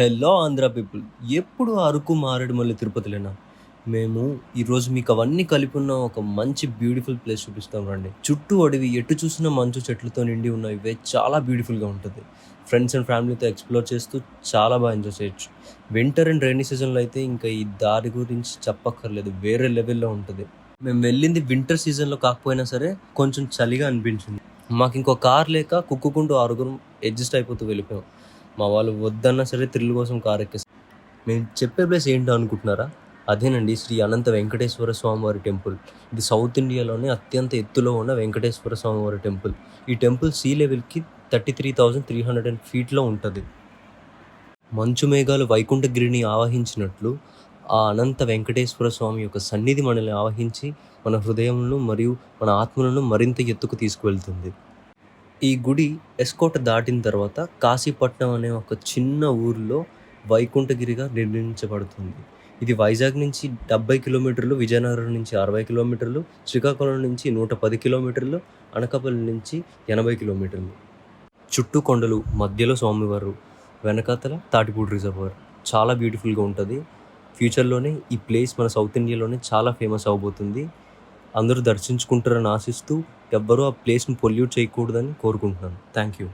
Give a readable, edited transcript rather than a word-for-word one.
Hello Andhra people. ఎప్పుడు అరకు, మారేడుమల్లి, తిరుపతిలేనా? మేము ఈరోజు మీకు అవన్నీ కలిపి ఉన్న ఒక మంచి బ్యూటిఫుల్ ప్లేస్ చూపిస్తాం రండి. చుట్టూ అడవి, ఎటు చూసినా మంచు చెట్లతో నిండి ఉన్న ఇవే చాలా బ్యూటిఫుల్గా ఉంటుంది. ఫ్రెండ్స్ అండ్ ఫ్యామిలీతో ఎక్స్ప్లోర్ చేస్తూ చాలా బాగా ఎంజాయ్ చేయొచ్చు. వింటర్ అండ్ రైనీ సీజన్లో అయితే ఇంకా ఈ దారి గురించి చెప్పక్కర్లేదు, వేరే లెవెల్లో ఉంటుంది. మేము వెళ్ళింది వింటర్ సీజన్లో కాకపోయినా సరే కొంచెం చలిగా అనిపించింది. మాకు ఇంకో కార్ లేక కుక్కుకుంటూ ఆరుగురం అడ్జస్ట్ అయిపోతూ వెళ్ళిపోయాం. మా వాళ్ళు వద్దన్నా సరే థ్రిల్ కోసం కార్ ఎక్కేస్తాం. మేము చెప్పే ప్లేస్ ఏంటో అనుకుంటున్నారా? అదేనండి, శ్రీ అనంత వెంకటేశ్వర స్వామివారి టెంపుల్. ఇది సౌత్ ఇండియాలోనే అత్యంత ఎత్తులో ఉన్న వెంకటేశ్వర స్వామివారి టెంపుల్. ఈ టెంపుల్ సీ లెవెల్కి 33,300 ఫీట్లో ఉంటుంది. మంచు మేఘాలు వైకుంఠగిరిని ఆవహించినట్లు ఆ అనంత వెంకటేశ్వర స్వామి యొక్క సన్నిధి మనల్ని ఆవహించి మన హృదయంలో మరియు మన ఆత్మలను మరింత ఎత్తుకు తీసుకువెళ్తుంది. ఈ గుడి ఎస్కోట దాటిన తర్వాత కాశీపట్నం అనే ఒక చిన్న ఊరిలో వైకుంఠగిరిగా నిర్మించబడుతుంది. ఇది వైజాగ్ నుంచి 70 కిలోమీటర్లు, విజయనగరం నుంచి 60 కిలోమీటర్లు, శ్రీకాకుళం నుంచి 110 కిలోమీటర్లు, అనకాపల్లి నుంచి 80 కిలోమీటర్లు. చుట్టూ కొండలు, మధ్యలో స్వామివారు, వెనకాతల తాటిపూడి రిజర్వాయర్. చాలా బ్యూటిఫుల్గా ఉంటుంది. ఫ్యూచర్లోనే ఈ ప్లేస్ మన సౌత్ ఇండియాలోనే చాలా ఫేమస్ అవబోతుంది. అందరూ దర్శించుకుంటారని ఆశిస్తూ, ఎవ్వరూ ఆ ప్లేస్ని పొల్యూట్ చేయకూడదని కోరుకుంటున్నాను. Thank you.